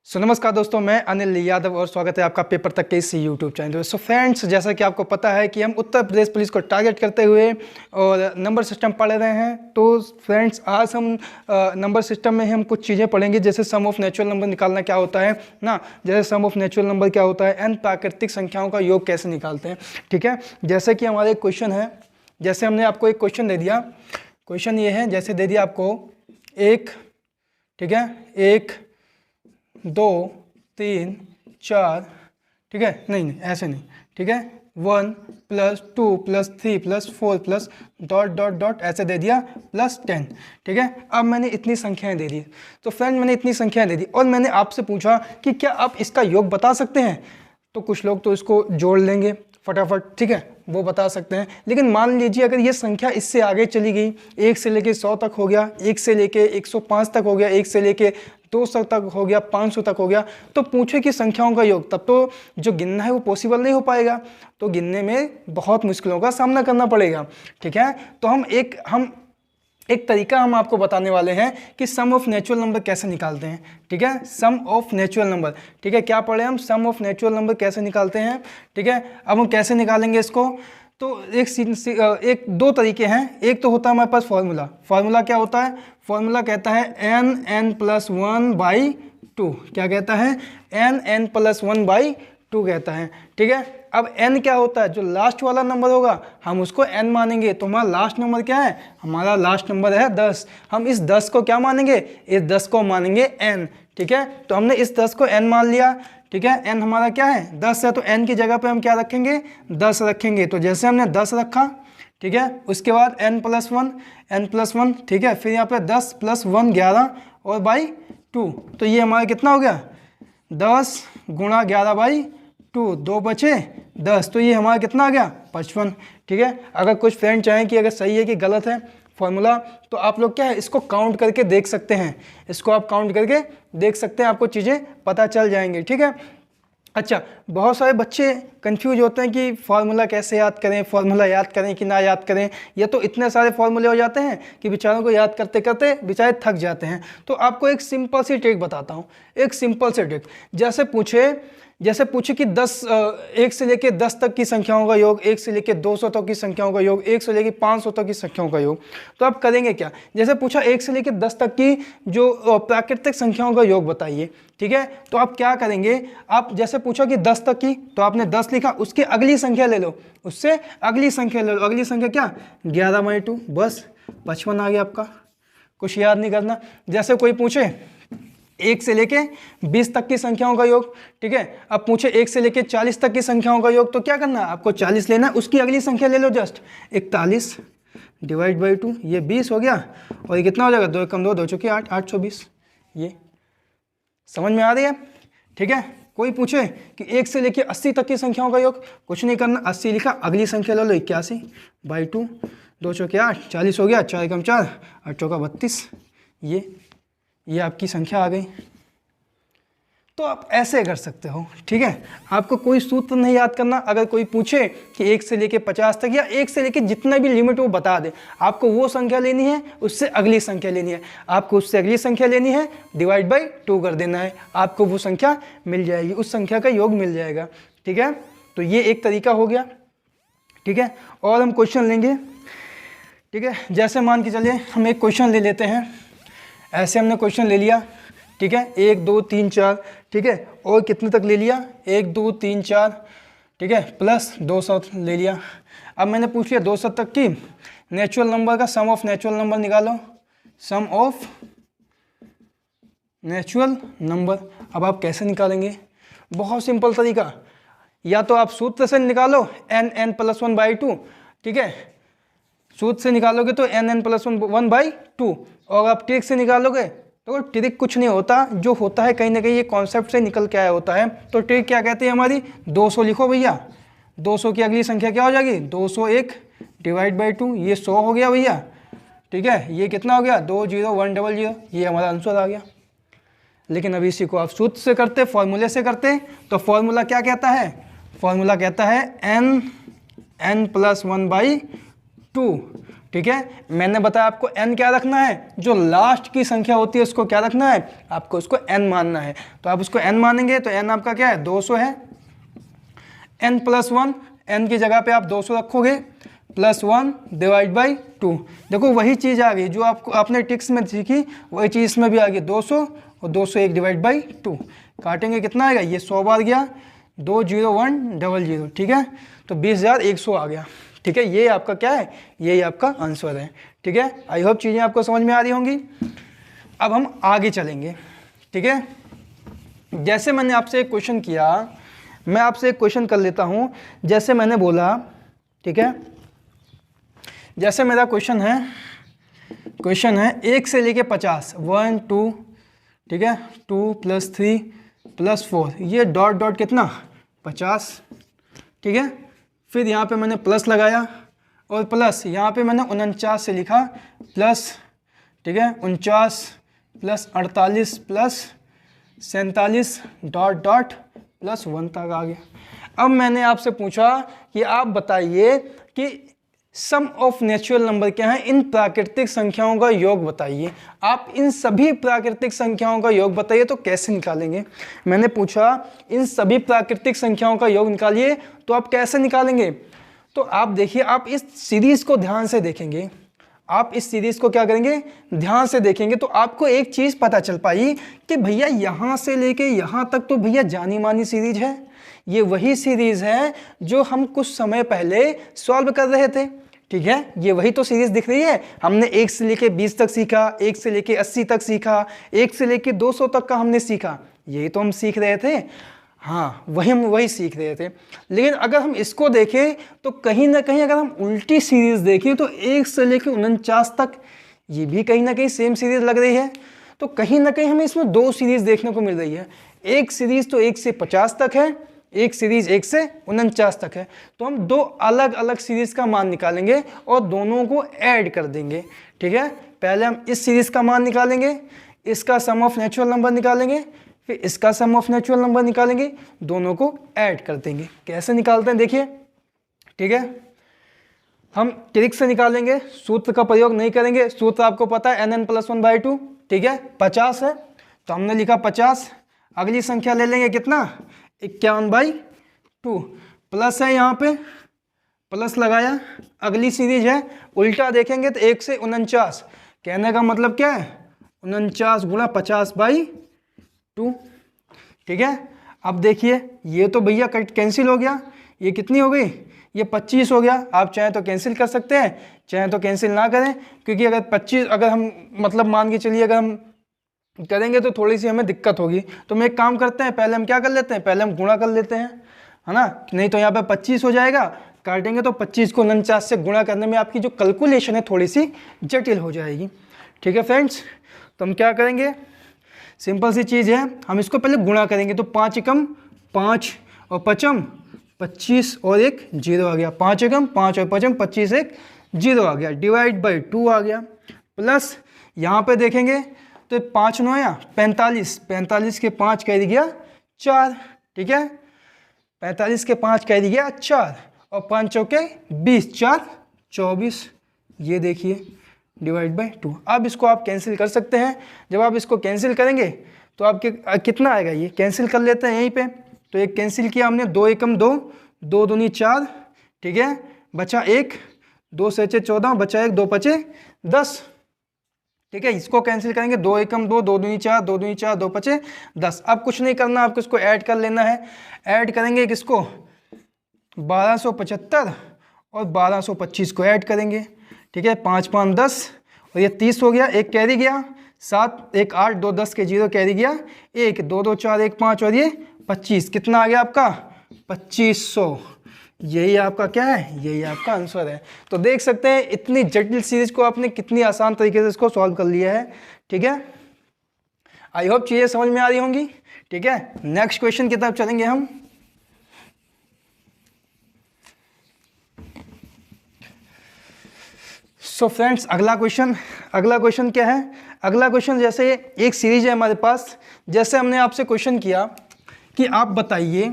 नमस्कार दोस्तों, मैं अनिल यादव और स्वागत है आपका पेपर तक के इस यूट्यूब चैनल। सो फ्रेंड्स, जैसा कि आपको पता है कि हम उत्तर प्रदेश पुलिस को टारगेट करते हुए और नंबर सिस्टम पढ़ रहे हैं। तो फ्रेंड्स, आज हम नंबर सिस्टम में हम कुछ चीज़ें पढ़ेंगे, जैसे सम ऑफ नेचुरल नंबर निकालना क्या होता है ना, जैसे सम ऑफ नेचुरल नंबर क्या होता है, एंड प्राकृतिक संख्याओं का योग कैसे निकालते हैं। ठीक है, जैसे कि हमारा एक क्वेश्चन है, जैसे हमने आपको एक क्वेश्चन दे दिया। क्वेश्चन ये है, जैसे दे दिया आपको एक, ठीक है, 1 2 3 4, ठीक है, नहीं ऐसे नहीं, ठीक है, 1 + 2 + 3 + 4 + डॉट डॉट डॉट ऐसे दे दिया +10। ठीक है, अब मैंने इतनी संख्याएं दे दी। तो फ्रेंड, मैंने इतनी संख्याएं दे दी और मैंने आपसे पूछा कि क्या आप इसका योग बता सकते हैं। तो कुछ लोग तो इसको जोड़ लेंगे फटाफट, ठीक है, वो बता सकते हैं। लेकिन मान लीजिए अगर ये संख्या इससे आगे चली गई, 1 से लेके 100 तक हो गया, 1 से लेके 105 तक हो गया, 1 से लेके 200 तक हो गया, 500 तक हो गया, तो पूछे कि संख्याओं का योग, तब तो जो गिनना है वो पॉसिबल नहीं हो पाएगा। तो गिनने में बहुत मुश्किलों का सामना करना पड़ेगा। ठीक है, तो हम एक तरीका हम आपको बताने वाले हैं कि सम ऑफ नेचुरल नंबर कैसे निकालते हैं। ठीक है, सम ऑफ नेचुरल नंबर, ठीक है, क्या पढ़े हम, सम ऑफ नेचुरल नंबर कैसे निकालते हैं। ठीक है, अब हम कैसे निकालेंगे इसको, तो एक दो तरीके हैं। एक तो होता है हमारे पास फॉर्मूला क्या होता है, फॉर्मूला कहता है n+1/2। क्या कहता है, n+1/2 कहता है। ठीक है, अब n क्या होता है, जो लास्ट वाला नंबर होगा हम उसको n मानेंगे। तो हमारा लास्ट नंबर क्या है, हमारा लास्ट नंबर है 10। हम इस 10 को क्या मानेंगे, इस 10 को मानेंगे n। ठीक है, तो हमने इस 10 को n मान लिया। ठीक है, n हमारा क्या है, 10 है, तो n की जगह पे हम क्या रखेंगे, 10 रखेंगे। तो जैसे हमने 10 रखा, ठीक है, उसके बाद n+1, ठीक है, फिर यहाँ पे 10 + 1 11 और /2। तो ये हमारा कितना हो गया, 10 × 11/2, 2 बचे 10, तो ये हमारा कितना आ गया, 55। ठीक है, अगर कुछ फ्रेंड चाहें कि अगर सही है कि गलत है फॉर्मूला, तो आप लोग क्या है, इसको काउंट करके देख सकते हैं। इसको आप काउंट करके देख सकते हैं, आपको चीज़ें पता चल जाएंगी। ठीक है, अच्छा, बहुत सारे बच्चे कंफ्यूज होते हैं कि फार्मूला कैसे याद करें, फार्मूला याद करें कि ना याद करें। ये तो इतने सारे फार्मूले हो जाते हैं कि बेचारों को याद करते करते बेचारे थक जाते हैं। तो आपको एक सिंपल सी ट्रिक बताता हूँ, एक सिंपल सी ट्रिक। जैसे पूछे कि 1 से लेके 10 तक की संख्याओं का योग, 1 से लेके 200 तक की संख्याओं का योग, 1 से लेके 500 तक की संख्याओं का योग, तो आप करेंगे क्या। जैसे पूछा 1 से लेके 10 तक की जो प्राकृतिक संख्याओं का योग बताइए। ठीक है, तो आप क्या करेंगे, आप जैसे पूछा कि 10 तक की, तो आपने 10 लिखा, उसकी अगली संख्या ले लो, उससे अगली संख्या ले लो। अगली संख्या क्या, 11/2, बस 55 आ गया आपका। कुछ याद नहीं करना। जैसे कोई पूछे 1 से लेके 20 तक की संख्याओं का योग, ठीक है, अब पूछे 1 से लेके 40 तक की संख्याओं का योग, तो क्या करना है, आपको 40 लेना है, उसकी अगली संख्या ले लो, जस्ट 41 / 2, ये 20 हो गया, और ये कितना हो जाएगा, 2 × 2 2 × 8, 820। ये समझ में आ रही है। ठीक है, कोई पूछे कि 1 से लेके 80 तक की संख्याओं का योग, कुछ नहीं करना, 80 लिखा, अगली संख्या ले लो 81/2, 2 × 8, 40 हो गया, 4 × 4 8 × 32, ये आपकी संख्या आ गई। तो आप ऐसे कर सकते हो। ठीक है, आपको कोई सूत्र नहीं याद करना। अगर कोई पूछे कि 1 से लेके 50 तक या 1 से लेके जितना भी लिमिट वो बता दे, आपको वो संख्या लेनी है, उससे अगली संख्या लेनी है, आपको उससे अगली संख्या लेनी है, /2 कर देना है, आपको वो संख्या मिल जाएगी, उस संख्या का योग मिल जाएगा। ठीक है, तो ये एक तरीका हो गया। ठीक है, और हम क्वेश्चन लेंगे। ठीक है, जैसे मान के चलिए हम एक क्वेश्चन ले लेते हैं। ऐसे हमने क्वेश्चन ले लिया, ठीक है, 1 2 3 4, ठीक है, और कितने तक ले लिया, 1 2 3 4, ठीक है, प्लस 200 ले लिया। अब मैंने पूछ लिया 200 तक की नेचुरल नंबर का सम ऑफ नेचुरल नंबर निकालो, सम ऑफ नेचुरल नंबर। अब आप कैसे निकालेंगे, बहुत सिंपल तरीका, या तो आप सूत्र से निकालो n+1/2, ठीक है, सूत्र से निकालोगे तो n+1/2, और आप ट्रिक से निकालोगे तो ट्रिक कुछ नहीं होता, जो होता है कहीं ना कहीं ये कॉन्सेप्ट से निकल के आया होता है। तो ट्रिक क्या कहती है हमारी, 200 लिखो भैया, 200 की अगली संख्या क्या हो जाएगी, 201 / 2, ये 100 हो गया भैया। ठीक है, ये कितना हो गया, 20100, ये हमारा आंसर आ गया। लेकिन अभी इसी को आप सूत्र से करते, फॉर्मूले से करते, तो फॉर्मूला क्या कहता है, फॉर्मूला कहता है n+1/2 ठीक है, मैंने बताया आपको n क्या रखना है, जो लास्ट की संख्या होती है उसको क्या रखना है, आपको उसको n मानना है। तो आप उसको n मानेंगे तो n आपका क्या है, 200 है। n प्लस 1, n की जगह पे आप 200 रखोगे, प्लस 1 डिवाइड बाई 2। देखो वही चीज़ आ गई जो आपको आपने टिक्स में सीखी, वही चीज़ इसमें भी आ गई, 200 और 201 डिवाइड बाई 2। काटेंगे कितना आएगा, ये 100 बार गया, 20100, ठीक है, तो 20,100 आ गया। ठीक है, ये आपका क्या है, यही आपका आंसर है। ठीक है, आई होप चीज़ें आपको समझ में आ रही होंगी। अब हम आगे चलेंगे। ठीक है, जैसे मैंने आपसे एक क्वेश्चन किया, मैं आपसे एक क्वेश्चन कर लेता हूँ। जैसे मैंने बोला, ठीक है, जैसे मेरा क्वेश्चन है 1 से लेके 50, 1 2, ठीक है, 2 + 3 + 4, ये डॉट डॉट कितना 50। ठीक है, फिर यहाँ पे मैंने प्लस लगाया और प्लस यहाँ पे मैंने 49 से लिखा प्लस, ठीक है, 49 + 48 + 47 डॉट डॉट प्लस 1 तक आ गया। अब मैंने आपसे पूछा कि आप बताइए कि सम ऑफ नेचुरल नंबर क्या है, इन प्राकृतिक संख्याओं का योग बताइए। आप इन सभी प्राकृतिक संख्याओं का योग बताइए, तो कैसे निकालेंगे। मैंने पूछा इन सभी प्राकृतिक संख्याओं का योग निकालिए, तो आप कैसे निकालेंगे। तो आप देखिए, आप इस सीरीज को ध्यान से देखेंगे, आप इस सीरीज को क्या करेंगे, ध्यान से देखेंगे, तो आपको एक चीज़ पता चल पाई कि भैया यहाँ से लेके यहाँ तक तो भैया जानी मानी सीरीज है। ये वही सीरीज है जो हम कुछ समय पहले सॉल्व कर रहे थे। ठीक है, ये वही तो सीरीज दिख रही है। हमने 1 से लेके 20 तक सीखा, 1 से लेके 80 तक सीखा, 1 से लेके 200 तक का हमने सीखा, यही तो हम सीख रहे थे। हाँ, हम वही सीख रहे थे। लेकिन अगर हम इसको देखें तो कहीं ना कहीं अगर हम उल्टी सीरीज देखें तो 1 से लेके 49 तक ये भी कहीं ना कहीं सेम सीरीज लग रही है। तो कहीं ना कहीं हमें इसमें 2 सीरीज देखने को मिल रही है। एक सीरीज तो 1 से 50 तक है, एक सीरीज 1 से 49 तक है। तो हम 2 अलग अलग सीरीज का मान निकालेंगे और दोनों को ऐड कर देंगे। ठीक है, पहले हम इस सीरीज का मान निकालेंगे, इसका सम ऑफ नेचुरल नंबर निकालेंगे, फिर इसका सम ऑफ नेचुरल नंबर निकालेंगे, दोनों को ऐड कर देंगे। कैसे निकालते हैं देखिए। ठीक है, हम ट्रिक से निकालेंगे, सूत्र का प्रयोग नहीं करेंगे। सूत्र आपको पता है nn + 1/2। ठीक है, 50 है तो हमने लिखा 50। अगली संख्या ले लेंगे कितना, 51/2, प्लस है यहाँ पे, प्लस लगाया। अगली सीरीज है, उल्टा देखेंगे तो 1 से 49, कहने का मतलब क्या है 49 × 50/2। ठीक है, अब देखिए ये तो भैया कैंसिल हो गया, ये कितनी हो गई, ये 25 हो गया। आप चाहें तो कैंसिल कर सकते हैं, चाहें तो कैंसिल ना करें, क्योंकि अगर 25 अगर हम मतलब मान के चलिए अगर हम करेंगे तो थोड़ी सी हमें दिक्कत होगी। तो हम एक काम करते हैं, पहले हम क्या कर लेते हैं, पहले हम गुणा कर लेते हैं, है ना। नहीं तो यहाँ पे 25 हो जाएगा, काटेंगे तो 25 को 49 से गुणा करने में आपकी जो कैलकुलेशन है थोड़ी सी जटिल हो जाएगी। ठीक है फ्रेंड्स, तो हम क्या करेंगे, सिंपल सी चीज़ है, हम इसको पहले गुणा करेंगे। तो 5 एकम 5 और 5 25 और 1 0 आ गया। 5 एकम 5 और 5 25 1 0 आ गया, डिवाइड बाई 2 आ गया। प्लस यहाँ पे देखेंगे तो 5 9 या 45, 45 के 5 कह गया 4। ठीक है, 45 के 5 कह गया 4 और 5 चौके 20, 4 24, ये देखिए डिवाइड बाई 2। अब इसको आप कैंसिल कर सकते हैं। जब आप इसको कैंसिल करेंगे तो आपके कितना आएगा, ये कैंसिल कर लेते हैं यहीं पे। तो एक कैंसिल किया हमने, 2 एकम 2, 2 दूनी 4, ठीक है, बचा 1, 2 7 14, बचा 1, 2 5 10। ठीक है, इसको कैंसिल करेंगे, 2 एकम 2, 2 दूनी 4, 2 दूनी 4, 2 5 10। अब कुछ नहीं करना, आपको इसको ऐड कर लेना है। ऐड करेंगे किसको, 1275 और 1225 को ऐड करेंगे। ठीक है, 5 5 10 और ये 30 हो गया, एक कैरी गया 7, 1 8, 2 10 के 0 कैरी गया 1, 2 2 4 1 5 और ये 25, कितना आ गया आपका 2500। यही आपका क्या है, यही आपका आंसर है। तो देख सकते हैं इतनी जटिल सीरीज को आपने कितनी आसान तरीके से इसको सॉल्व कर लिया है। ठीक है, आई होप चीज़ें समझ में आ रही होंगी। ठीक है, नेक्स्ट क्वेश्चन की तरफ चलेंगे हम। सो फ्रेंड्स, अगला क्वेश्चन क्या है, अगला क्वेश्चन जैसे एक सीरीज है हमारे पास। जैसे हमने आपसे क्वेश्चन किया कि आप बताइए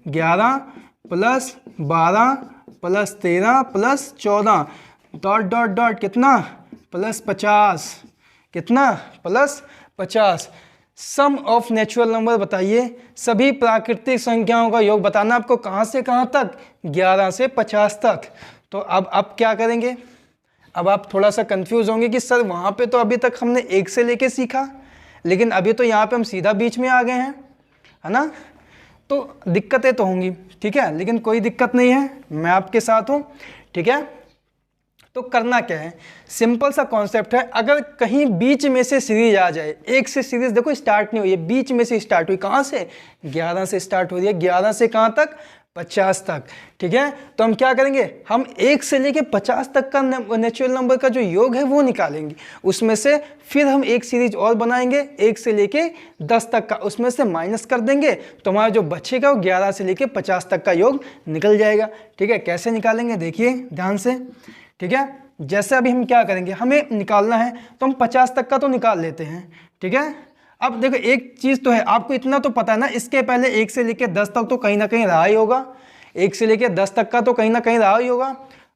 11 + 12 + 13 + 14 डॉट डॉट डॉट कितना +50, कितना +50। सम ऑफ नेचुरल नंबर बताइए, सभी प्राकृतिक संख्याओं का योग बताना आपको, कहाँ से कहाँ तक, 11 से 50 तक। तो अब क्या करेंगे, अब आप थोड़ा सा कंफ्यूज होंगे कि सर वहाँ पे तो अभी तक हमने 1 से लेके सीखा, लेकिन अभी तो यहाँ पे हम सीधा बीच में आ गए हैं, है ना। तो दिक्कतें तो होंगी, ठीक है, लेकिन कोई दिक्कत नहीं है, मैं आपके साथ हूँ, ठीक है। तो करना क्या है, सिंपल सा कॉन्सेप्ट है, अगर कहीं बीच में से सीरीज आ जाए, 1 से सीरीज देखो स्टार्ट नहीं हुई है, बीच में से स्टार्ट हुई, कहाँ से, 11 से स्टार्ट हो रही है, 11 से कहाँ तक, 50 तक, ठीक है। तो हम क्या करेंगे, हम 1 से लेके 50 तक का नेचुरल नंबर का जो योग है वो निकालेंगे, उसमें से फिर हम एक सीरीज और बनाएंगे 1 से लेके 10 तक का, उसमें से माइनस कर देंगे, तो हमारा जो बचेगा वो 11 से लेके 50 तक का योग निकल जाएगा, ठीक है। कैसे निकालेंगे देखिए ध्यान से, ठीक है। जैसे अभी हम क्या करेंगे, हमें निकालना है तो हम 50 तक का तो निकाल लेते हैं, ठीक है। अब देखो एक चीज़ तो है, आपको इतना तो पता है ना, इसके पहले 1 से लेकर 10 तक तो कहीं ना कहीं रहा ही होगा, 1 से लेकर 10 तक का तो कहीं ना कहीं रहा ही होगा।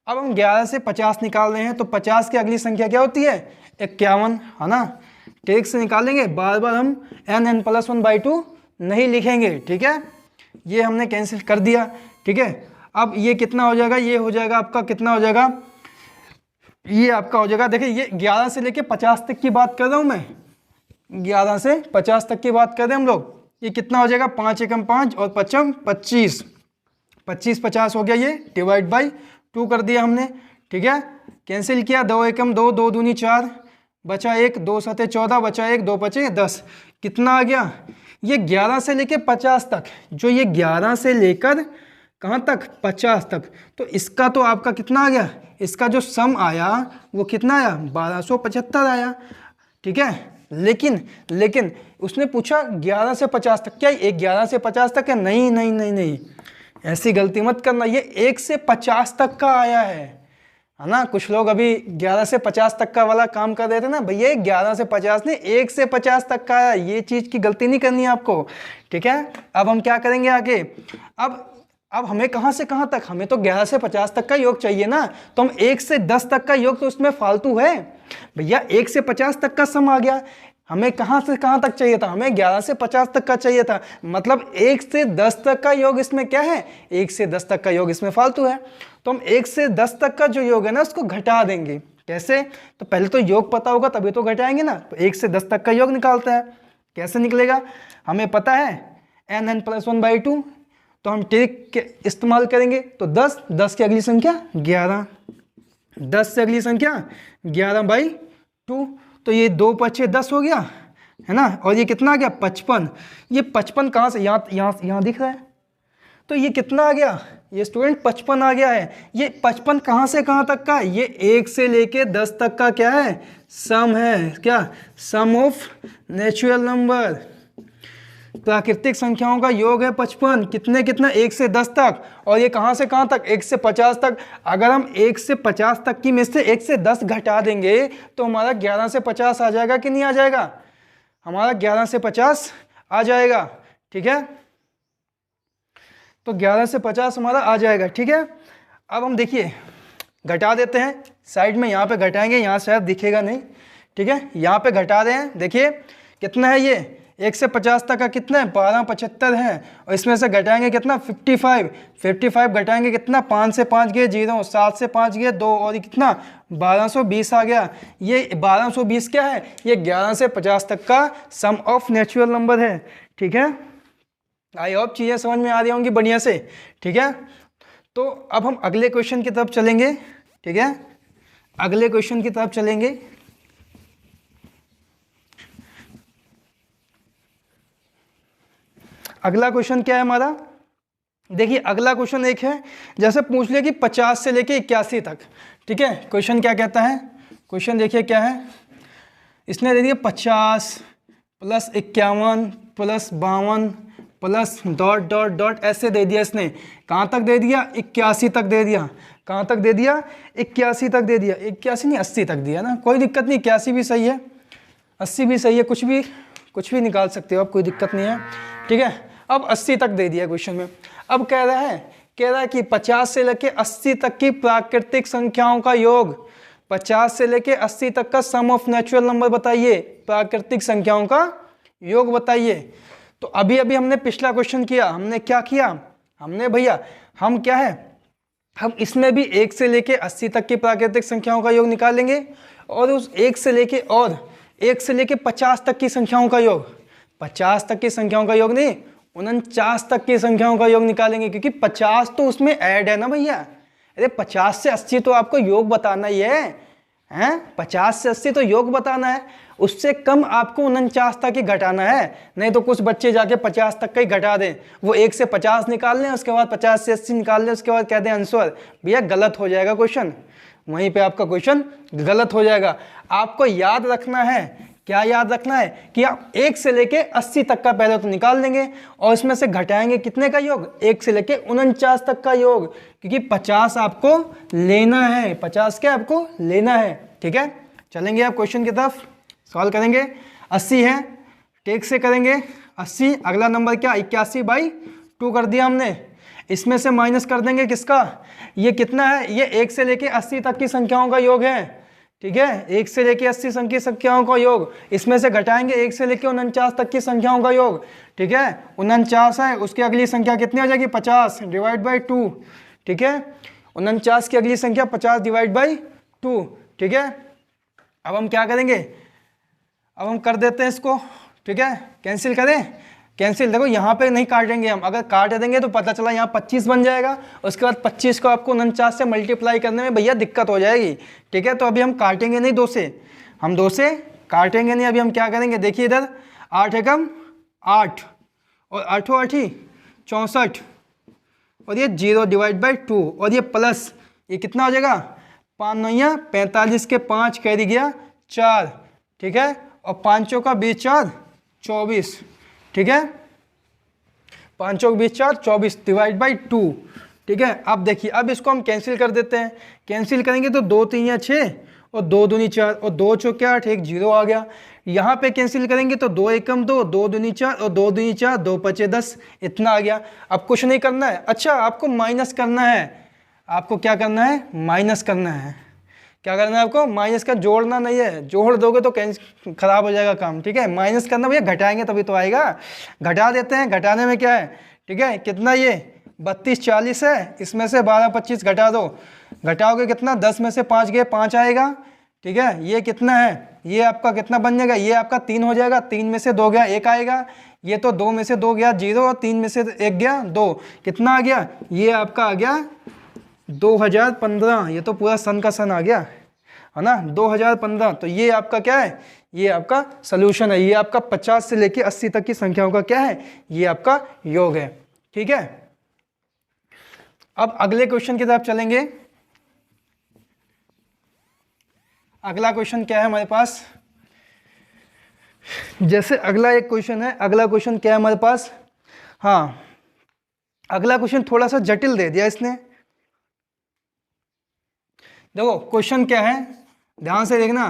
अब हम 11 से 50 निकाल रहे हैं, तो 50 की अगली संख्या क्या होती है, 51, है ना। टेक से निकालेंगे, बार बार हम n+1/2 नहीं लिखेंगे, ठीक है, ये हमने कैंसिल कर दिया, ठीक है। अब ये कितना हो जाएगा, ये हो जाएगा आपका, कितना हो जाएगा, ये आपका हो जाएगा, देखिए ये 11 से लेके 50 तक की बात कर रहा हूँ मैं, 11 से 50 तक की बात कर रहे हैं हम लोग, ये कितना हो जाएगा, 5 एकम 5 और 5 25, 25 50 हो गया, ये डिवाइड बाई 2 कर दिया हमने, ठीक है। कैंसिल किया, 2 एकम 2, 2 दूनी 4, बचा 1, 2 सते 14, बचा 1, 2 बचे 10, कितना आ गया, ये 11 से लेके 50 तक, जो ये 11 से लेकर कहाँ तक, 50 तक, तो इसका तो आपका कितना आ गया, इसका जो सम आया वो कितना आया, 1275 आया, ठीक है। लेकिन उसने पूछा 11 से 50 तक, क्या ये 11 से 50 तक है, नहीं नहीं नहीं नहीं, ऐसी गलती मत करना, ये 1 से 50 तक का आया है ना। कुछ लोग अभी 11 से 50 तक का वाला काम कर रहे थे ना, भैया 11 से 50 नहीं, 1 से 50 तक का आया, ये चीज़ की गलती नहीं करनी है आपको, ठीक है। अब हम क्या करेंगे आगे, अब हमें कहाँ से कहाँ तक, हमें तो 11 से 50 तक का योग चाहिए ना, तो हम 1 से 10 तक का योग तो उसमें फालतू है भैया, 1 से 50 तक का सम आ गया, हमें कहाँ से कहाँ तक चाहिए था, हमें 11 से 50 तक का चाहिए था, मतलब 1 से 10 तक का योग इसमें क्या है, 1 से 10 तक का योग इसमें फालतू है, तो हम 1 से 10 तक का जो योग है ना उसको घटा देंगे। कैसे, तो पहले तो योग पता होगा तभी तो घटाएंगे ना, तो 1 से 10 तक का योग निकालते हैं, कैसे निकलेगा, हमें पता है n+1/2, तो हम ट्रिक के इस्तेमाल करेंगे, तो 10 की अगली संख्या 11, 10 से अगली संख्या 11/2, तो ये 2 5 10 हो गया, है ना, और ये कितना आ गया 55, ये 55 कहाँ से, यहाँ दिख रहा है, तो ये कितना आ गया, ये स्टूडेंट 55 आ गया है। ये 55 कहाँ से कहाँ तक का, ये 1 से लेके 10 तक का क्या है, सम है, क्या, सम ऑफ नेचुरल नंबर, प्राकृतिक संख्याओं का योग है 55, कितना 1 से 10 तक, और ये कहाँ से कहाँ तक, 1 से 50 तक। अगर हम 1 से 50 तक की में से 1 से 10 घटा देंगे तो हमारा 11 से 50 आ जाएगा कि नहीं आ जाएगा, हमारा 11 से 50 आ जाएगा, ठीक है। तो 11 से 50 हमारा आ जाएगा, ठीक है। अब हम देखिए घटा देते हैं, साइड में यहाँ पे घटाएंगे, यहाँ शायद दिखेगा नहीं, ठीक है, यहाँ पे घटा रहे हैं, देखिए कितना है, ये 1 से 50 तक का कितना है, 1275 है, और इसमें से घटाएंगे कितना, 55 घटाएंगे कितना, 5 से 5 गए 0, 7 से 5 गए 2, और ये कितना 1220 आ गया। ये 1220 क्या है, ये 11 से 50 तक का सम ऑफ नेचुरल नंबर है, ठीक है। आई होप चीज़ें समझ में आ रही होंगी बढ़िया से, ठीक है। तो अब हम अगले क्वेश्चन की तरफ चलेंगे, ठीक है, अगले क्वेश्चन की तरफ चलेंगे। अगला क्वेश्चन क्या है हमारा, देखिए अगला क्वेश्चन एक है, जैसे पूछ लिया कि 50 से लेके 81 तक, ठीक है। क्वेश्चन क्या कहता है, क्वेश्चन देखिए क्या है, इसने दे दिया 50 + 51 + 52 प्लस डॉट डॉट डॉट ऐसे दे दिया, इसने कहाँ तक दे दिया, 81 तक दे दिया, कहाँ तक दे दिया, 81 तक दे दिया, 81 नहीं 80 तक दिया ना, कोई दिक्कत नहीं, 81 भी सही है, 80 भी सही है, कुछ भी निकाल सकते हो आप, कोई दिक्कत नहीं है, ठीक है। अब 80 तक दे दिया क्वेश्चन में, अब कह रहा है कह रहा है कि 50 से लेके 80 तक की प्राकृतिक संख्याओं का योग, 50 से लेके 80 तक का सम ऑफ नेचुरल नंबर बताइए, प्राकृतिक संख्याओं का योग बताइए। तो अभी अभी हमने पिछला क्वेश्चन किया, हमने क्या किया, हमने भैया हम क्या है, हम इसमें भी 1 से लेके 80 तक की प्राकृतिक संख्याओं का योग निकालेंगे और उस 1 से लेके 50 तक की संख्याओं का योग, 50 तक की संख्याओं का योग नहीं, 49 तक की संख्याओं का योग निकालेंगे, क्योंकि 50 तो उसमें ऐड है ना भैया। अरे 50 से 80 तो आपको योग बताना ही है 50 से 80 तो योग बताना है, उससे कम आपको 49 तक ही घटाना है। नहीं तो कुछ बच्चे जाके 50 तक का ही घटा दें, वो 1 से 50 निकाल लें, उसके बाद 50 से 80 निकाल लें, उसके बाद कहते हैं आंसर। भैया गलत हो जाएगा क्वेश्चन, वहीं पे आपका क्वेश्चन गलत हो जाएगा। आपको याद रखना है, क्या याद रखना है कि आप 1 से लेके 80 तक का पहले तो निकाल देंगे और इसमें से घटाएंगे कितने का योग, 1 से लेके 49 तक का योग, क्योंकि 50 आपको लेना है, 50 क्या आपको लेना है। ठीक है, चलेंगे आप क्वेश्चन की तरफ, सॉल्व करेंगे। 80 है, टेक से करेंगे 80, अगला नंबर क्या 81/2 कर दिया हमने, इसमें से माइनस कर देंगे किसका, ये कितना है, ये 1 से लेके 80 तक की संख्याओं का योग है। ठीक है, 1 से लेके 80 संख्याओं का योग, इसमें से घटाएंगे 1 से लेके 49 तक की संख्याओं का योग। ठीक है, 49 है, उसकी अगली संख्या कितनी हो जाएगी 50 डिवाइड बाई 2। ठीक है, 49 की अगली संख्या 50 डिवाइड बाई 2। ठीक है, अब हम क्या करेंगे, अब हम कर देते हैं इसको। ठीक है, कैंसिल करें, कैंसिल, देखो यहाँ पे नहीं काटेंगे हम, अगर काट देंगे तो पता चला यहाँ 25 बन जाएगा, उसके बाद 25 को आपको 49 से मल्टीप्लाई करने में भैया दिक्कत हो जाएगी। ठीक है, तो अभी हम काटेंगे नहीं 2 से, हम 2 से काटेंगे नहीं। अभी हम क्या करेंगे, देखिए इधर 8 एकम 8 और 8 8 64 और ये 0 डिवाइड बाई 2 और ये प्लस, ये कितना हो जाएगा 5 9 45 के 5 कैरी गया 4। ठीक है, और 5 का 20 4 24। ठीक है, 5 20 4 24 डिवाइड बाई 2। ठीक है, अब देखिए, अब इसको हम कैंसिल कर देते हैं, कैंसिल करेंगे तो 2 3 6 और 2 दूनी 4 और 2 चौके 8, एक 0 आ गया। यहाँ पे कैंसिल करेंगे तो 2 एकम 2, 2 दूनी 4 और 2 दूनी 4, 2 पचे 10, इतना आ गया। अब कुछ नहीं करना है, अच्छा आपको माइनस करना है, आपको क्या करना है, माइनस करना है। क्या करना है आपको, माइनस का, जोड़ना नहीं है, जोड़ दोगे तो खराब हो जाएगा काम। ठीक है, माइनस करना भैया, घटाएंगे तभी तो आएगा, घटा देते हैं। घटाने में क्या है, ठीक है, कितना ये 32 40 है, इसमें से 12 25 घटा दो, घटाओगे कितना, 10 में से 5 गए 5 आएगा। ठीक है, ये कितना है, ये आपका कितना बन जाएगा, ये आपका 3 हो जाएगा, 3 में से 2 गया 1 आएगा, ये तो 2 में से 2 गया 0 और 3 में से 1 गया 2, कितना आ गया, ये आपका आ गया 2015। ये तो पूरा सन का सन आ गया है ना, 2015। तो ये आपका क्या है, ये आपका सॉल्यूशन है, ये आपका 50 से लेके 80 तक की संख्याओं का क्या है, ये आपका योग है। ठीक है, अब अगले क्वेश्चन की तरफ चलेंगे। अगला क्वेश्चन क्या है हमारे पास, जैसे अगला एक क्वेश्चन है, अगला क्वेश्चन क्या है हमारे पास, हाँ अगला क्वेश्चन थोड़ा सा जटिल दे दिया इसने। देखो क्वेश्चन क्या है, ध्यान से देखना,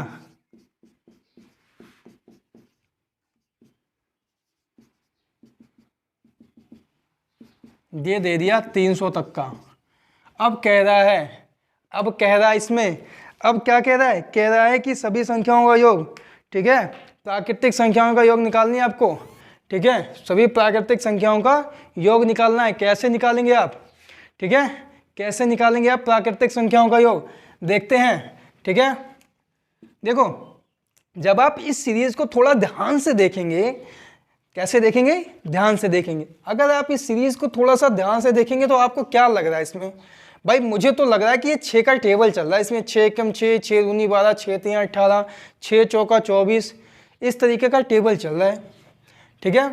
ये दे दिया 300 तक का। अब कह रहा है इसमें, अब क्या कह रहा है कि सभी संख्याओं का योग, ठीक है, प्राकृतिक संख्याओं का योग निकालनी है आपको। ठीक है, सभी प्राकृतिक संख्याओं का योग निकालना है। कैसे निकालेंगे आप, ठीक है, कैसे निकालेंगे आप प्राकृतिक संख्याओं का योग, देखते हैं। ठीक है, देखो जब आप इस सीरीज को थोड़ा ध्यान से देखेंगे, कैसे देखेंगे, ध्यान से देखेंगे। अगर आप इस सीरीज को थोड़ा सा ध्यान से देखेंगे तो आपको क्या लग रहा है इसमें, भाई मुझे तो लग रहा है कि ये 6 का टेबल चल रहा है इसमें, 6 कम 6, 6 दूनी 12, 6 3 18, 6 चौका 24, इस तरीके का टेबल चल रहा है। ठीक है,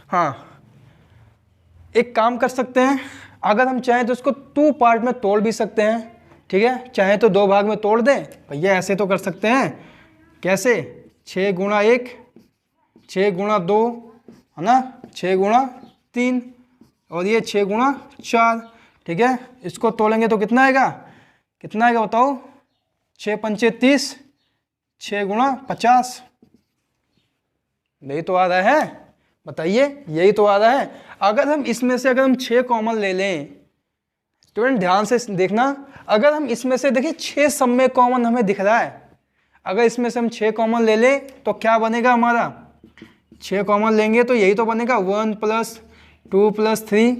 हाँ एक काम कर सकते हैं, अगर हम चाहें तो इसको 2 पार्ट में तोड़ भी सकते हैं। ठीक है, चाहे तो 2 भाग में तोड़ दें, भैया ऐसे तो कर सकते हैं, कैसे, 6 गुणा 1, 6 गुणा 2, है ना, 6 गुणा 3 और ये 6 गुणा 4। ठीक है, इसको तोड़ेंगे तो कितना आएगा, कितना आएगा बताओ, 6 पंचे 30, 6 गुणा 50, नहीं तो आ रहा है बताइए, यही तो आ रहा है। अगर हम इसमें से अगर हम 6 कॉमन ले लें, स्टूडेंट ध्यान से देखना, अगर हम इसमें से देखिए 6 सब में कॉमन हमें दिख रहा है, अगर इसमें से हम 6 कॉमन ले लें तो क्या बनेगा हमारा, 6 कॉमन लेंगे तो यही तो बनेगा 1 + 2 + 3,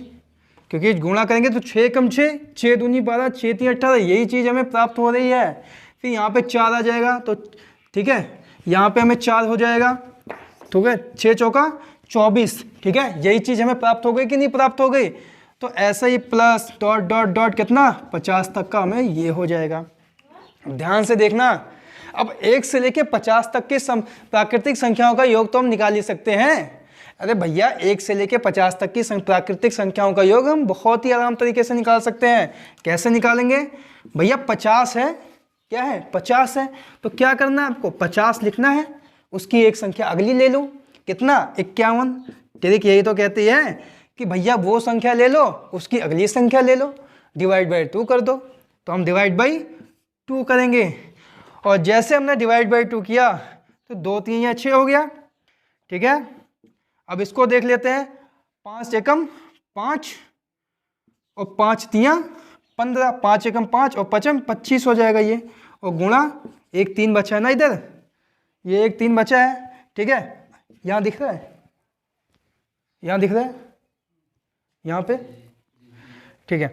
क्योंकि गुणा करेंगे तो 6 कम 6, 6 दूनी 12, 6 3 18, यही चीज़ हमें प्राप्त हो रही है। फिर यहाँ पे 4 आ जाएगा, तो ठीक है, यहाँ पे हमें 4 हो जाएगा, ठीक है, 6 चौका 24, ठीक है, यही चीज़ हमें प्राप्त हो गई कि नहीं प्राप्त हो गई। तो ऐसा ही प्लस डॉट डॉट डॉट कितना 50 तक का हमें ये हो जाएगा। ध्यान से देखना, अब 1 से लेके 50 तक के प्राकृतिक संख्याओं का योग तो हम निकाल ही सकते हैं। अरे भैया 1 से लेके 50 तक की प्राकृतिक संख्याओं का योग हम बहुत ही आराम तरीके से निकाल सकते हैं। कैसे निकालेंगे भैया, 50 है, क्या है 50 है, तो क्या करना है आपको 50 लिखना है, उसकी एक संख्या अगली ले लो, कितना 51। ठीक, यही तो कहती है कि भैया वो संख्या ले लो, उसकी अगली संख्या ले लो, डिवाइड बाई 2 कर दो। तो हम डिवाइड बाई 2 करेंगे, और जैसे हमने डिवाइड बाई 2 किया तो 2 3 या 6 हो गया। ठीक है, अब इसको देख लेते हैं, 5 एकम 5 और 5 तियाँ 15, 5 एकम 5 और 5 25 हो जाएगा ये, और गुणा 1 3 बचा है ना इधर, ये 1 3 बचा है। ठीक है, यहाँ दिख रहा है, यहाँ दिख रहा है, यहाँ पे। ठीक है,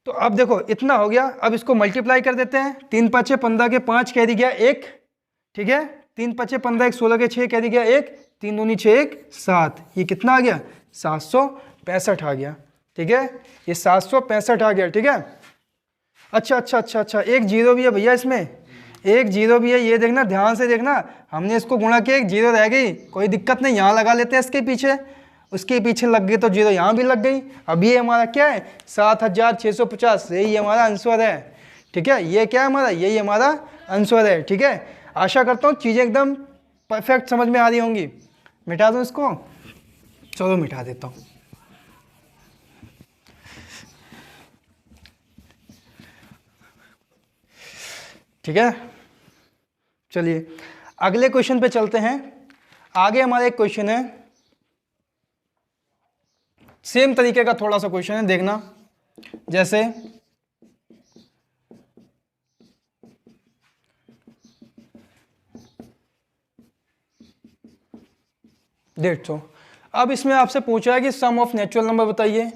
तो अब देखो इतना हो गया, अब इसको मल्टीप्लाई कर देते हैं। 3 5 15 के 5 कैरी गया 1, ठीक है, 3 5 15 1 16 के 6 कैरी गया 1, 3 दूनी 6 1 7, ये कितना आ गया 765 आ गया। ठीक है, ये 765 आ गया। ठीक है, अच्छा, एक जीरो भी है भैया इसमें, एक जीरो भी है, ये देखना ध्यान से देखना, हमने इसको गुणा किया, एक जीरो रह गई, कोई दिक्कत नहीं, यहाँ लगा लेते हैं इसके पीछे, उसके पीछे लग गई तो जीरो यहाँ भी लग गई। अब ये हमारा क्या है 7650, यही हमारा आंसर है। ठीक है, ये क्या है हमारा, यही हमारा आंसर है। ठीक है, आशा करता हूँ चीज़ें एकदम परफेक्ट समझ में आ रही होंगी। मिटा दूँ इसको, चलो मिटा देता हूँ। ठीक है, चलिए अगले क्वेश्चन पे चलते हैं। आगे हमारा एक क्वेश्चन है, सेम तरीके का थोड़ा सा क्वेश्चन है, देखना। जैसे देखो, अब इसमें आपसे पूछा है कि सम ऑफ नेचुरल नंबर बताइए,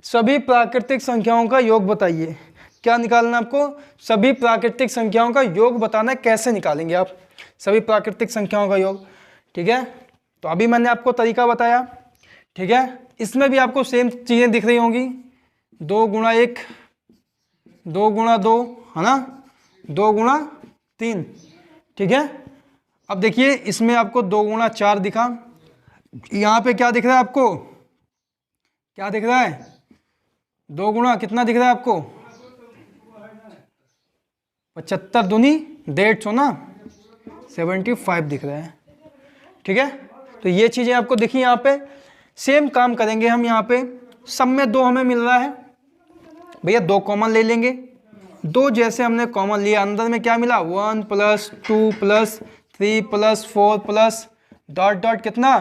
सभी प्राकृतिक संख्याओं का योग बताइए। क्या निकालना है आपको, सभी प्राकृतिक संख्याओं का योग बताना है। कैसे निकालेंगे आप सभी प्राकृतिक संख्याओं का योग। ठीक है, तो अभी मैंने आपको तरीका बताया। ठीक है, इसमें भी आपको सेम चीज़ें दिख रही होंगी, 2 गुणा 1, 2 गुणा 2, है ना, 2 गुणा 3। ठीक है, अब देखिए इसमें आपको 2 गुणा 4 दिखा, यहाँ पे क्या दिख रहा है आपको, क्या दिख रहा है 2 गुणा कितना दिख रहा है आपको 75 दूनी 150 ना 75 दिख रहा है। ठीक है, तो ये चीज़ें आपको दिखी। यहाँ पे सेम काम करेंगे हम, यहाँ पे सब में 2 हमें मिल रहा है भैया, 2 कॉमन ले लेंगे। 2 जैसे हमने कॉमन लिया, अंदर में क्या मिला 1 + 2 + 3 + 4 प्लस डॉट डॉट कितना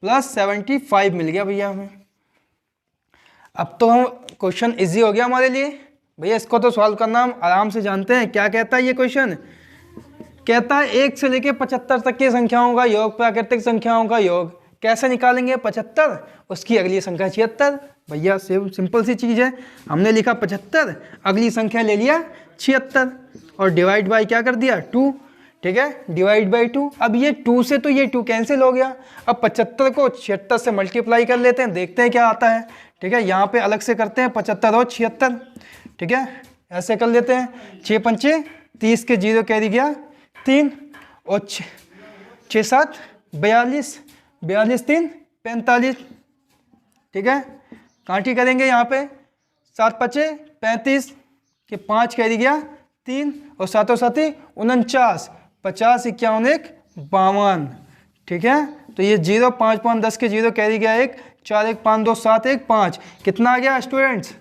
+75 मिल गया भैया हमें। अब तो हम क्वेश्चन इजी हो गया हमारे लिए भैया, इसको तो सॉल्व करना हम आराम से जानते हैं। क्या कहता है ये क्वेश्चन, कहता है 1 से लेके 75 तक की संख्याओं का योग, प्राकृतिक संख्याओं का योग कैसे निकालेंगे। 75, उसकी अगली संख्या 76। भैया सिंपल सी चीज़ है, हमने लिखा 75, अगली संख्या ले लिया 76 और डिवाइड बाई क्या कर दिया 2। ठीक है, डिवाइड बाई 2। अब ये 2 से तो ये 2 कैंसिल हो गया। अब 75 को 76 से मल्टीप्लाई कर लेते हैं, देखते हैं क्या आता है। ठीक है, यहाँ पे अलग से करते हैं 75 और 76। ठीक है, ऐसे कर लेते हैं, 6 पंचे 30 के 0 कैरी गया 3 और 6 7 42, 42 3 45। ठीक है, कांटी करेंगे यहाँ पे, 7 पचे 35 के 5 कैरी गया 3 और 7 7 49, 50 51 1 52। ठीक है, तो ये 0 5 5 10 के 0 कैरी गया 1, 4 1 5 2 7 1 5, कितना आ गया स्टूडेंट्स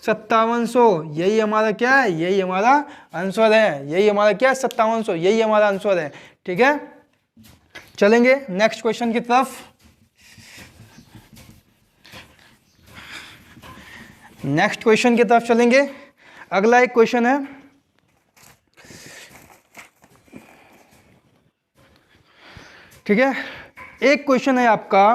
5700। यही हमारा क्या है, यही हमारा आंसर है, यही हमारा क्या है 5700, यही हमारा आंसर है। ठीक है, चलेंगे नेक्स्ट क्वेश्चन की तरफ। नेक्स्ट क्वेश्चन की तरफ चलेंगे। अगला एक क्वेश्चन है, ठीक है। एक क्वेश्चन है आपका,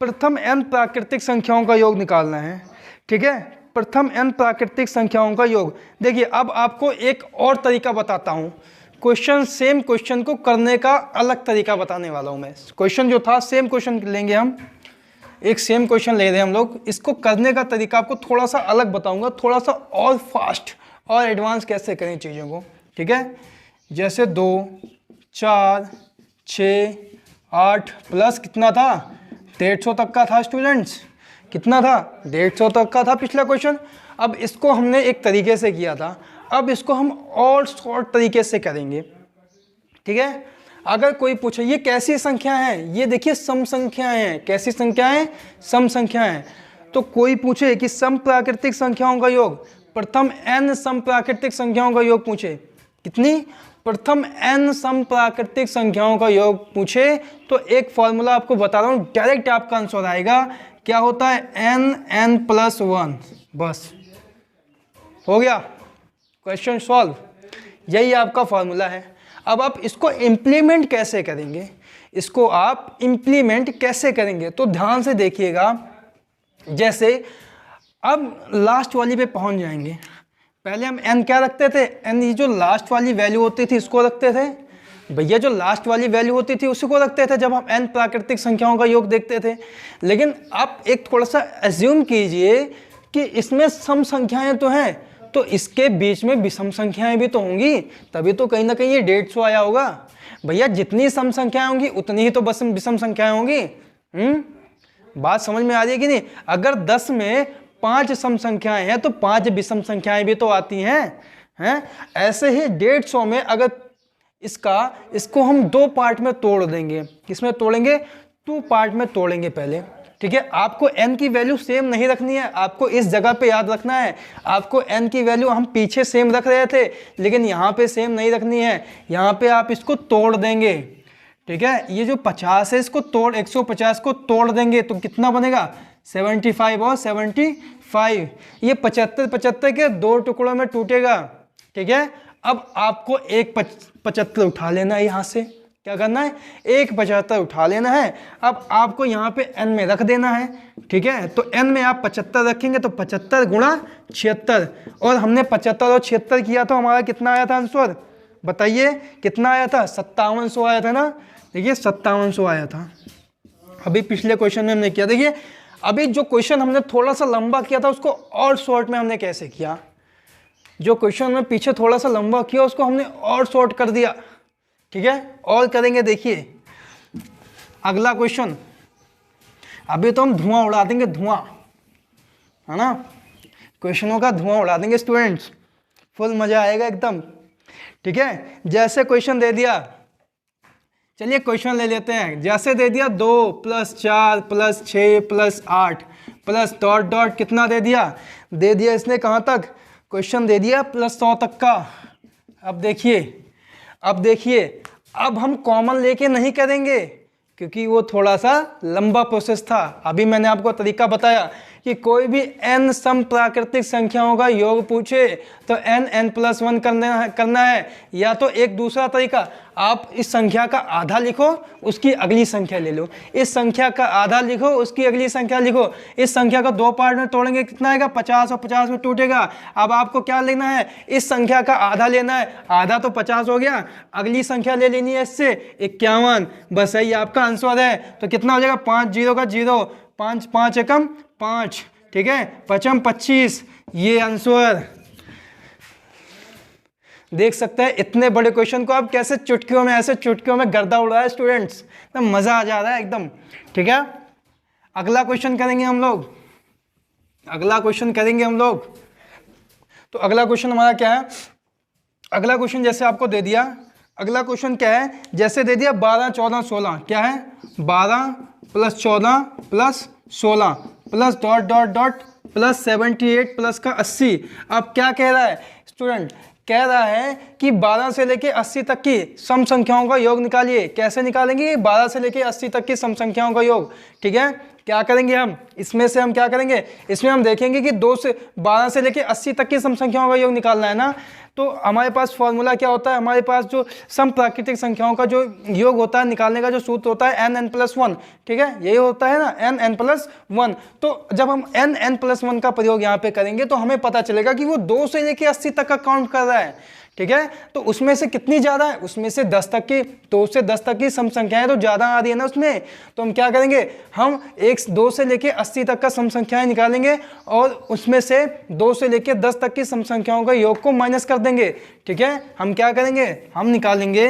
प्रथम n प्राकृतिक संख्याओं का योग निकालना है, ठीक है। प्रथम n प्राकृतिक संख्याओं का योग। देखिए अब आपको एक और तरीका बताता हूँ, क्वेश्चन सेम क्वेश्चन को करने का अलग तरीका बताने वाला हूँ मैं। क्वेश्चन जो था सेम क्वेश्चन लेंगे हम, एक सेम क्वेश्चन ले रहे हैं हम लोग, इसको करने का तरीका आपको थोड़ा सा अलग बताऊंगा, थोड़ा सा और फास्ट और एडवांस कैसे करें चीज़ों को, ठीक है। जैसे 2 4 6 8 प्लस कितना था 150 तक का था स्टूडेंट्स, कितना था 150 तक का था पिछला क्वेश्चन। अब इसको हमने एक तरीके से किया था, अब इसको हम और शॉर्ट तरीके से करेंगे, ठीक है। अगर कोई पूछे ये कैसी संख्या है, ये देखिए सम संख्याएं हैं, कैसी संख्याएं, सम संख्याएं। तो कोई पूछे कि सम प्राकृतिक संख्याओं का योग, प्रथम n सम प्राकृतिक संख्याओं का योग पूछे, कितनी, प्रथम n सम प्राकृतिक संख्याओं का योग पूछे, तो एक फॉर्मूला आपको बता रहा हूँ, डायरेक्ट आपका आंसर आएगा। क्या होता है n+1, बस हो गया, क्वेश्चन सॉल्व। यही आपका फॉर्मूला है। अब आप इसको इम्प्लीमेंट कैसे करेंगे, इसको आप इम्प्लीमेंट कैसे करेंगे, तो ध्यान से देखिएगा। जैसे अब लास्ट वाली पे पहुंच जाएंगे, पहले हम n क्या रखते थे, n ये जो लास्ट वाली वैल्यू होती थी इसको रखते थे भैया, जो लास्ट वाली वैल्यू होती थी उसी को रखते थे जब हम n प्राकृतिक संख्याओं का योग देखते थे। लेकिन आप एक थोड़ा सा एज्यूम कीजिए कि इसमें सम संख्याएं तो हैं, तो इसके बीच में विषम संख्याएं भी तो होंगी, तभी तो कहीं ना कहीं ये 150 आया होगा। भैया जितनी सम संख्याएं होंगी उतनी ही तो बस विषम संख्याएं होंगी। बात समझ में आ रही है कि नहीं। अगर 10 में 5 सम संख्याएं हैं तो 5 विषम संख्याएं भी तो आती हैं। ऐसे ही 150 में अगर इसको हम 2 पार्ट में तोड़ देंगे, किसमें तोड़ेंगे, 2 पार्ट में तोड़ेंगे पहले, ठीक है। आपको n की वैल्यू सेम नहीं रखनी है, आपको इस जगह पे याद रखना है। आपको n की वैल्यू हम पीछे सेम रख रहे थे, लेकिन यहाँ पे सेम नहीं रखनी है, यहाँ पे आप इसको तोड़ देंगे, ठीक है। ये जो 50 है इसको तोड़ 150 को तोड़ देंगे तो कितना बनेगा 75 और 75, ये 75 के 2 टुकड़ों में टूटेगा, ठीक है। अब आपको एक 75 उठा लेना है, यहाँ से क्या करना है, एक 75 उठा लेना है। अब आपको यहाँ पे n में रख देना है, ठीक है। तो n में आप 75 रखेंगे तो 75 गुणा 76, और हमने 75 और 76 किया तो हमारा कितना आया था आंसर, बताइए कितना आया था, 5700 आया था ना। देखिए 5700 आया था। अभी पिछले क्वेश्चन में हमने किया, देखिए अभी जो क्वेश्चन हमने थोड़ा सा लंबा किया था उसको और शॉर्ट में हमने कैसे किया, जो क्वेश्चन में पीछे थोड़ा सा लंबा किया उसको हमने और शॉर्ट कर दिया, ठीक है। और करेंगे, देखिए अगला क्वेश्चन, अभी तो हम धुआं उड़ा देंगे, धुआं, है ना, क्वेश्चनों का धुआं उड़ा देंगे स्टूडेंट्स, फुल मजा आएगा एकदम, ठीक है। जैसे क्वेश्चन दे दिया, चलिए क्वेश्चन ले लेते हैं। जैसे दे दिया 2 + 4 + 6 + 8 प्लस डॉट डॉट कितना दे दिया इसने कहाँ तक, क्वेश्चन दे दिया +100 तक का। अब देखिए अब हम कॉमन लेके नहीं करेंगे क्योंकि वो थोड़ा सा लंबा प्रोसेस था। अभी मैंने आपको तरीका बताया कि कोई भी n सम प्राकृतिक संख्याओं का योग पूछे तो n+1 करना है, या तो एक दूसरा तरीका, आप इस संख्या का आधा लिखो उसकी अगली संख्या ले लो, इस संख्या का आधा लिखो उसकी अगली संख्या लिखो, इस संख्या को 2 पार्ट में तोड़ेंगे कितना आएगा 50 और 50 में टूटेगा। अब आपको क्या लेना है, इस संख्या का आधा लेना है, आधा तो 50 हो गया, अगली संख्या ले लेनी है इससे 51, बस यही आपका आंसर है। तो कितना हो जाएगा 5 0 का 0, 5 5 एकम 5, ठीक है, 5 25, ये आंसर। देख सकते हैं इतने बड़े क्वेश्चन को आप कैसे चुटकियों में, ऐसे चुटकियों में गर्दा उड़ा है स्टूडेंट्स, तो मजा आ जा रहा है एकदम, ठीक है। अगला क्वेश्चन करेंगे हम लोग, तो अगला क्वेश्चन हमारा क्या है, अगला क्वेश्चन जैसे आपको दे दिया, अगला क्वेश्चन क्या है, जैसे दे दिया 12 14 16, क्या है 12 + 14 + 16 plus dot dot dot plus 78 plus का 80। अब क्या कह रहा है स्टूडेंट, कह रहा है कि 12 से लेके 80 तक की सम संख्याओं का योग निकालिए। कैसे निकालेंगे 12 से लेके 80 तक की सम संख्याओं का योग, ठीक है। क्या करेंगे हम इसमें से, हम क्या करेंगे इसमें हम देखेंगे कि 2 से 12 से लेके 80 तक की सम संख्याओं का योग निकालना है ना। तो हमारे पास फॉर्मूला क्या होता है, हमारे पास जो सम प्राकृतिक संख्याओं का जो योग होता है निकालने का जो सूत्र होता है n+1, ठीक है, यही होता है ना n+1। तो जब हम n+1 का प्रयोग यहाँ पे करेंगे तो हमें पता चलेगा कि वो 2 से लेके 80 तक का काउंट कर रहा है, ठीक है। तो उसमें से कितनी ज्यादा है, उसमें से 10 तक की, 2 से 10 तक की सम संख्याएं तो ज्यादा आ रही है ना उसमें। तो हम क्या करेंगे, हम 2 से लेके 80 तक का सम संख्याएं निकालेंगे और उसमें से 2 से लेके 10 तक की सम संख्याओं का योग को माइनस कर देंगे, ठीक है। हम क्या करेंगे, हम निकालेंगे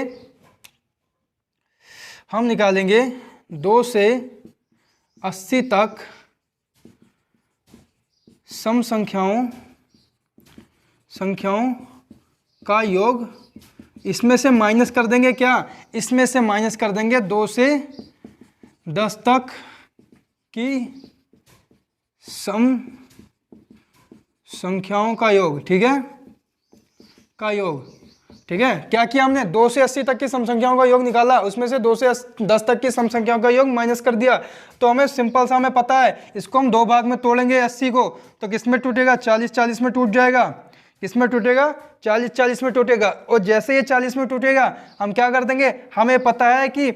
2 से 80 तक सम संख्याओं का योग, इसमें से माइनस कर देंगे क्या, इसमें से माइनस कर देंगे 2 से 10 तक की सम संख्याओं का योग, ठीक है, का योग, ठीक है। क्या किया हमने, 2 से 80 तक की सम संख्याओं का योग निकाला, उसमें से 2 से 10 तक की सम संख्याओं का योग माइनस कर दिया। तो हमें सिंपल सा हमें पता है, इसको हम 2 भाग में तोड़ेंगे 80 को, तो किसमें टूटेगा, 40-40 में टूट जाएगा, किसमें टूटेगा, 40-40 में टूटेगा। और जैसे ये 40 में टूटेगा हम क्या कर देंगे, हमें पता है कि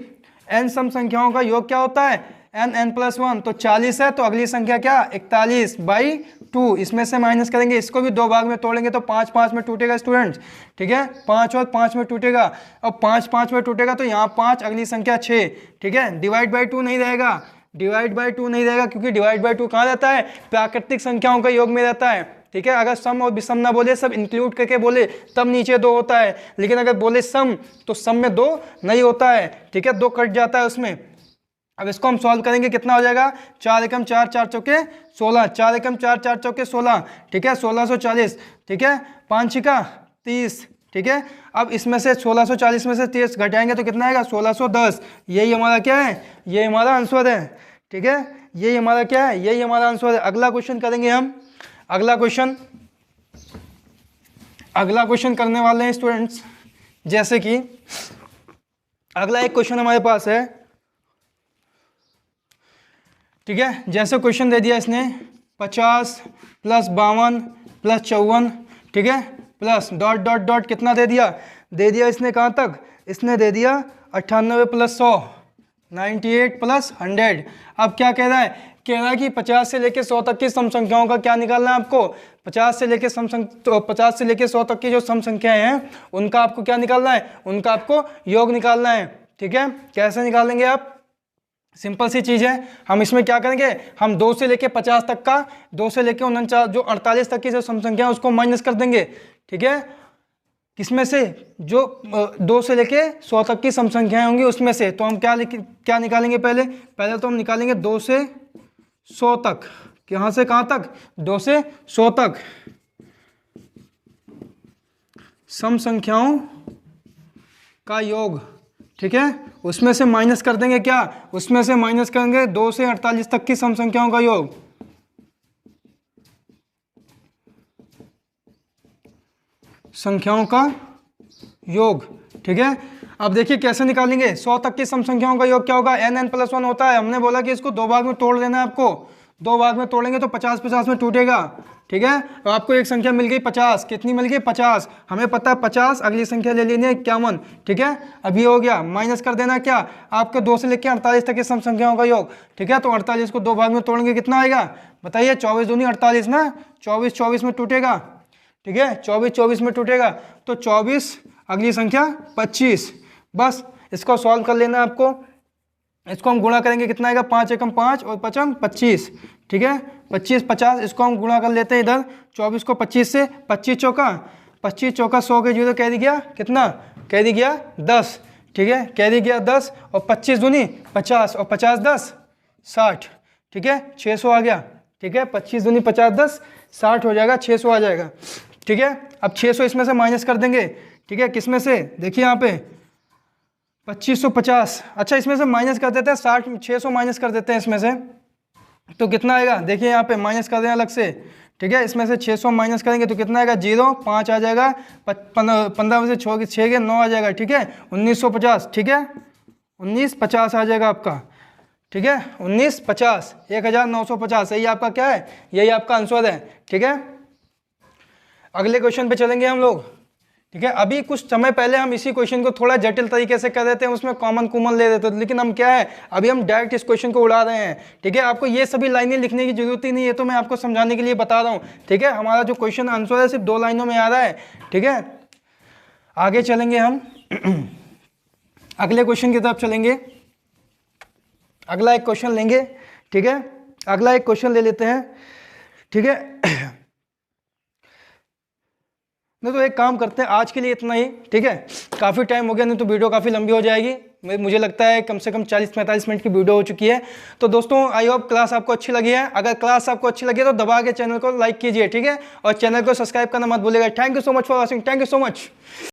n सम संख्याओं का योग क्या होता है, n+1, तो 40 है तो अगली संख्या क्या, 41/2, इसमें से माइनस करेंगे, इसको भी 2 भाग में तोड़ेंगे तो 5-5 में टूटेगा स्टूडेंट्स, ठीक है, 5 और 5 में टूटेगा, और 5-5 में टूटेगा तो यहाँ 5, अगली संख्या 6, ठीक है। डिवाइड बाई 2 नहीं रहेगा, क्योंकि डिवाइड बाई 2 कहाँ रहता है, प्राकृतिक संख्याओं का योग में रहता है, ठीक है। अगर सम और विषम ना बोले, सब इंक्लूड करके बोले तब नीचे 2 होता है, लेकिन अगर बोले सम तो सम में 2 नहीं होता है, ठीक है, 2 कट जाता है उसमें। अब इसको हम सॉल्व करेंगे, कितना हो जाएगा, 4 एकम 4 4 चौके 16, 4 एकम 4 4 चौके 16, ठीक है, 1640, ठीक है, 5 छिका 30, ठीक है। अब इसमें से 1640 में से 30 घटाएंगे तो कितना आएगा, 1610। यही हमारा क्या है, ये हमारा आंसर है, ठीक है, यही हमारा क्या है, यही हमारा आंसर है। अगला क्वेश्चन करेंगे हम, अगला क्वेश्चन करने वाले हैं स्टूडेंट्स, जैसे कि अगला एक क्वेश्चन हमारे पास है, ठीक है। जैसे क्वेश्चन दे दिया इसने 50 + 52 + 54, ठीक है, प्लस डॉट डॉट डॉट कितना दे दिया इसने कहाँ तक, इसने दे दिया 98 + 100, 98 + 100। अब क्या कह रहा है, कि 50 से लेके 100 तक की सम संख्याओं का क्या निकालना है आपको, 50 से लेके 100 तक की जो सम संख्याएं हैं उनका आपको क्या निकालना है, उनका आपको योग निकालना है, ठीक है। कैसे निकालेंगे आप, सिंपल सी चीज़ है, हम इसमें क्या करेंगे, हम 2 से लेके 50 तक का, 2 से लेके 49 जो 48 तक की जो सम संख्या है उसको माइनस कर देंगे, ठीक है। किसमें से, जो 2 से लेके 100 तक की सम संख्याएं होंगी उसमें से। तो हम क्या निकालेंगे, पहले तो हम निकालेंगे 2 से 100 तक, कहाँ से कहाँ तक, 2 से 100 तक सम संख्याओं का योग, ठीक है। उसमें से माइनस कर देंगे क्या, उसमें से माइनस करेंगे 2 से 48 तक की सम संख्याओं का योग, संख्याओं का योग, ठीक है। अब देखिए कैसे निकालेंगे, 100 तक की सम संख्याओं का योग क्या होगा, n+1 होता है। हमने बोला कि इसको 2 भाग में तोड़ लेना है आपको, 2 भाग में तोड़ेंगे तो 50-50 में टूटेगा, ठीक है। तो आपको एक संख्या मिल गई 50, कितनी मिल गई 50, हमें पता है 50, अगली संख्या ले लेनी है 51, ठीक है। अब ये हो गया, माइनस कर देना क्या, आपके 2 से लेकर 48 तक की सम संख्याओं का योग, ठीक है। तो 48 को 2 भाग में तोड़ेंगे कितना आएगा, बताइए, 24 दूनी 48 ना, 24 में टूटेगा, ठीक है, 24 में टूटेगा, तो 24, अगली संख्या 25, बस इसको सॉल्व कर लेना है आपको। इसको हम गुणा करेंगे कितना आएगा, 5 एकम 5 और 5 25, ठीक है, 25 50, इसको हम गुणा कर लेते हैं इधर, 24 को 25 से, 25 चौका 100 के 0 कैरी गया कितना, कैरी गया 10, ठीक है, कैरी गया 10, और 25 दूनी 50, और 50 10 60, ठीक है, 600 आ गया, ठीक है, 25 दूनी 50 10 60 हो जाएगा, 600 आ जाएगा, ठीक है। अब 600 इसमें से माइनस कर देंगे, ठीक है, किसमें से, देखिए यहाँ पे 2550, अच्छा इसमें से माइनस कर देते हैं 60, 600 माइनस कर देते हैं इसमें से, तो कितना आएगा, देखिए यहाँ पे माइनस कर दें अलग से, ठीक है। इसमें से 600 माइनस करेंगे तो कितना आएगा, 0 5 आ जाएगा, 15 में से 6 के 9 आ जाएगा, ठीक है, 1950, ठीक है, 1950 आ जाएगा आपका, ठीक है 1950 1950 यही आपका क्या है, यही आपका आंसर है। ठीक है अगले क्वेश्चन पे चलेंगे हम लोग। ठीक है अभी कुछ समय पहले हम इसी क्वेश्चन को थोड़ा जटिल तरीके से कर देते हैं, उसमें कॉमन कुमन ले देते थे, लेकिन हम क्या है अभी हम डायरेक्ट इस क्वेश्चन को उड़ा रहे हैं। ठीक है आपको ये सभी लाइनें लिखने की जरूरत ही नहीं है, तो मैं आपको समझाने के लिए बता रहा हूँ। ठीक है हमारा जो क्वेश्चन आंसर है सिर्फ 2 लाइनों में आ रहा है। ठीक है आगे चलेंगे हम अगले क्वेश्चन की तरफ चलेंगे। अगला एक क्वेश्चन लेंगे। ठीक है अगला एक क्वेश्चन ले लेते हैं। ठीक है नहीं तो एक काम करते हैं, आज के लिए इतना ही। ठीक है काफ़ी टाइम हो गया, नहीं तो वीडियो काफ़ी लंबी हो जाएगी। मुझे लगता है कम से कम 40-45 मिनट की वीडियो हो चुकी है। तो दोस्तों आई होप क्लास आपको अच्छी लगी है। अगर क्लास आपको अच्छी लगी है तो दबा के चैनल को लाइक कीजिए। ठीक है और चैनल को सब्सक्राइब करना मत भूलिएगा। Thank you so much for watching. Thank you so much.